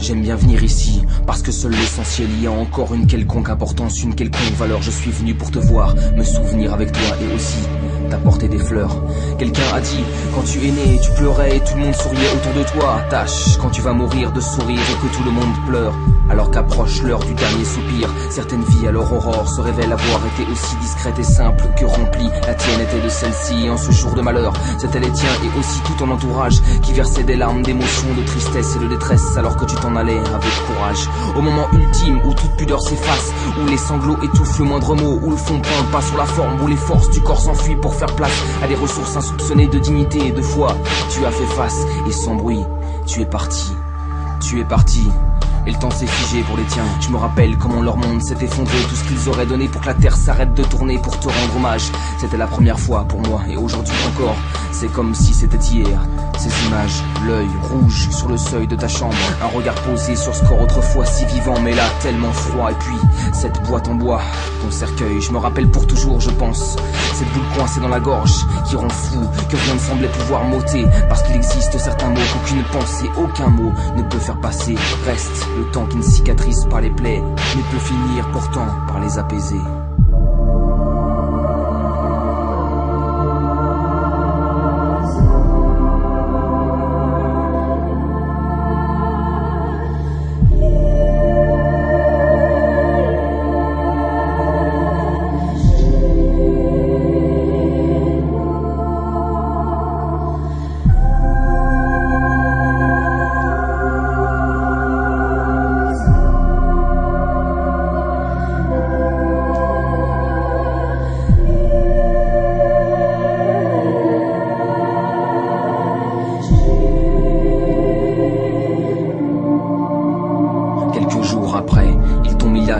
J'aime bien venir ici, parce que seul l'essentiel y a encore une quelconque importance, une quelconque valeur. Je suis venu pour te voir, me souvenir avec toi et aussi t'apporter des fleurs. Quelqu'un a dit, quand tu es né, tu pleurais et tout le monde souriait autour de toi. Tâche, quand tu vas mourir, de sourire et que tout le monde pleure. Alors qu'approche l'heure du dernier soupir, certaines vies à leur aurore se révèlent avoir été aussi discrètes et simples que remplies. La tienne était de celle-ci, en ce jour de malheur, c'était les tiens et aussi tout ton entourage qui versait des larmes d'émotion, de tristesse et de détresse alors que tu t'en allais avec courage. Au moment ultime où toute pudeur s'efface, où les sanglots étouffent le moindre mot, où le fond prend pas sur la forme, où les forces du corps s'enfuient pour faire place à des ressources insoupçonnées de dignité et de foi. Tu as fait face et sans bruit, tu es parti. Tu es parti. Et le temps s'est figé pour les tiens. Je me rappelle comment leur monde s'est effondré, tout ce qu'ils auraient donné pour que la terre s'arrête de tourner, pour te rendre hommage. C'était la première fois pour moi et aujourd'hui encore, c'est comme si c'était hier. Ces images, l'œil rouge sur le seuil de ta chambre, un regard posé sur ce corps autrefois si vivant mais là tellement froid. Et puis cette boîte en bois, ton cercueil, je me rappelle pour toujours je pense. Cette boule coincée dans la gorge qui rend fou, que rien ne semblait pouvoir m'ôter. Parce qu'il existe certains mots qu'aucune pensée, aucun mot ne peut faire passer. Reste le temps qui ne cicatrise pas les plaies, mais peut finir pourtant par les apaiser.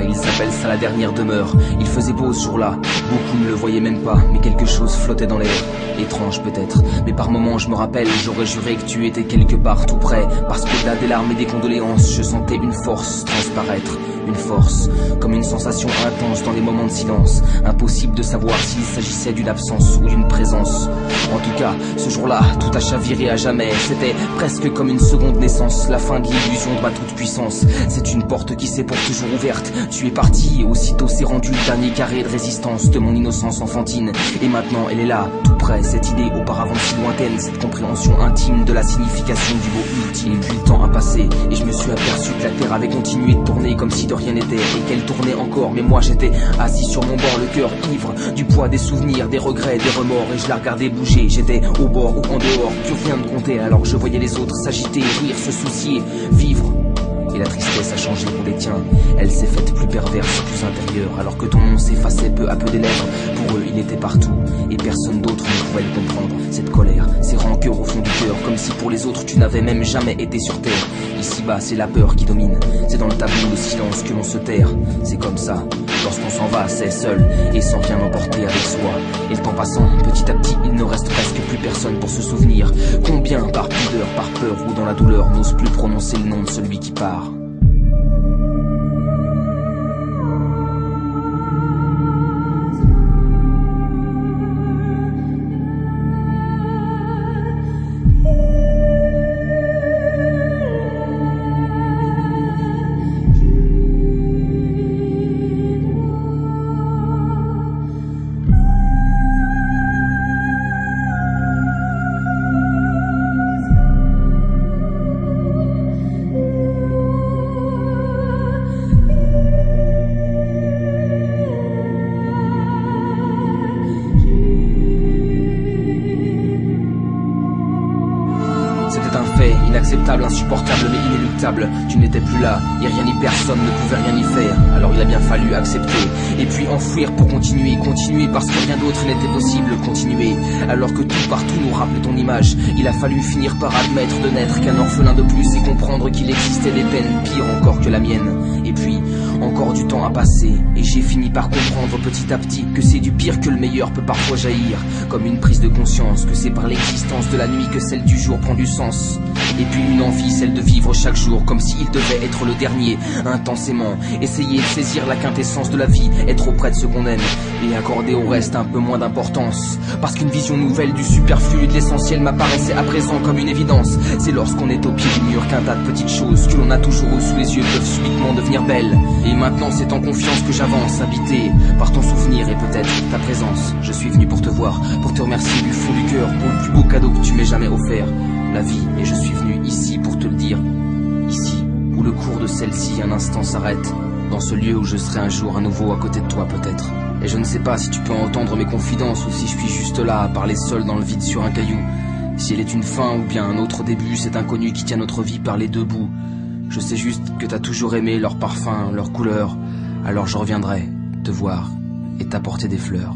Ils appellent ça la dernière demeure. Il faisait beau ce jour-là, beaucoup ne le voyaient même pas, mais quelque chose flottait dans l'air. Étrange peut-être, mais par moments je me rappelle, j'aurais juré que tu étais quelque part tout près. Parce qu'au-delà des larmes et des condoléances, je sentais une force transparaître. Une force, comme une sensation intense dans les moments de silence. Impossible de savoir s'il s'agissait d'une absence ou d'une présence. En tout cas, ce jour-là, tout a chaviré à jamais. C'était presque comme une seconde naissance, la fin de l'illusion de ma toute-puissance. C'est une porte qui s'est pour toujours ouverte. Tu es parti et aussitôt s'est rendu le dernier carré de résistance de mon innocence enfantine. Et maintenant elle est là, tout près, cette idée auparavant si lointaine, cette compréhension intime de la signification du mot ultime. Et puis le temps a passé et je me suis aperçu que la terre avait continué de tourner comme si de rien n'était, et qu'elle tournait encore. Mais moi j'étais assis sur mon bord, le cœur ivre du poids des souvenirs, des regrets, des remords, et je la regardais bouger. J'étais au bord ou en dehors, plus rien ne comptait, alors que je voyais les autres s'agiter, rire, se soucier, vivre. Et la tristesse a changé pour les tiens. Elle s'est faite plus perverse, plus intérieure, alors que ton nom s'effaçait peu à peu des lèvres. Pour eux il était partout et personne d'autre ne pouvait le comprendre. Cette colère, ces rancœurs au fond du cœur, comme si pour les autres tu n'avais même jamais été sur terre. Ici-bas c'est la peur qui domine, c'est dans le tableau de silence que l'on se terre. C'est comme ça, lorsqu'on s'en va, c'est seul et sans rien emporter avec soi. Et le temps passant, petit à petit il ne reste presque plus personne pour se souvenir. Combien par pudeur, par peur ou dans la douleur n'ose plus prononcer le nom de celui qui part. Inacceptable, insupportable mais inéluctable. Tu n'étais plus là, et rien ni personne ne pouvait rien y faire. Alors il a bien fallu accepter, et puis enfouir pour continuer, continuer parce que rien d'autre n'était possible. Continuer, alors que tout partout nous rappelait ton image. Il a fallu finir par admettre de n'être qu'un orphelin de plus et comprendre qu'il existait des peines pires encore que la mienne. Et puis, Encore du temps à passer, et j'ai fini par comprendre petit à petit que c'est du pire que le meilleur peut parfois jaillir. Comme une prise de conscience, que c'est par l'existence de la nuit que celle du jour prend du sens. Et puis une envie, celle de vivre chaque jour comme s'il devait être le dernier, intensément. Essayer de saisir la quintessence de la vie, être auprès de ceux qu'on aime, et accorder au reste un peu moins d'importance. Parce qu'une vision nouvelle du superflu et de l'essentiel m'apparaissait à présent comme une évidence. C'est lorsqu'on est au pied du mur qu'un tas de petites choses que l'on a toujours sous les yeux peuvent subitement devenir belles. Et maintenant c'est en confiance que j'avance, habité par ton souvenir et peut-être ta présence. Je suis venu pour te voir, pour te remercier du fond du cœur pour le plus beau cadeau que tu m'aies jamais offert, la vie. Et je suis venu ici pour te le dire, ici où le cours de celle-ci un instant s'arrête, dans ce lieu où je serai un jour à nouveau à côté de toi peut-être. Et je ne sais pas si tu peux entendre mes confidences ou si je suis juste là à parler seul dans le vide sur un caillou. Si elle est une fin ou bien un autre début, cet inconnu qui tient notre vie par les deux bouts. Je sais juste que t'as toujours aimé leur parfum, leur couleur. Alors je reviendrai te voir et t'apporter des fleurs.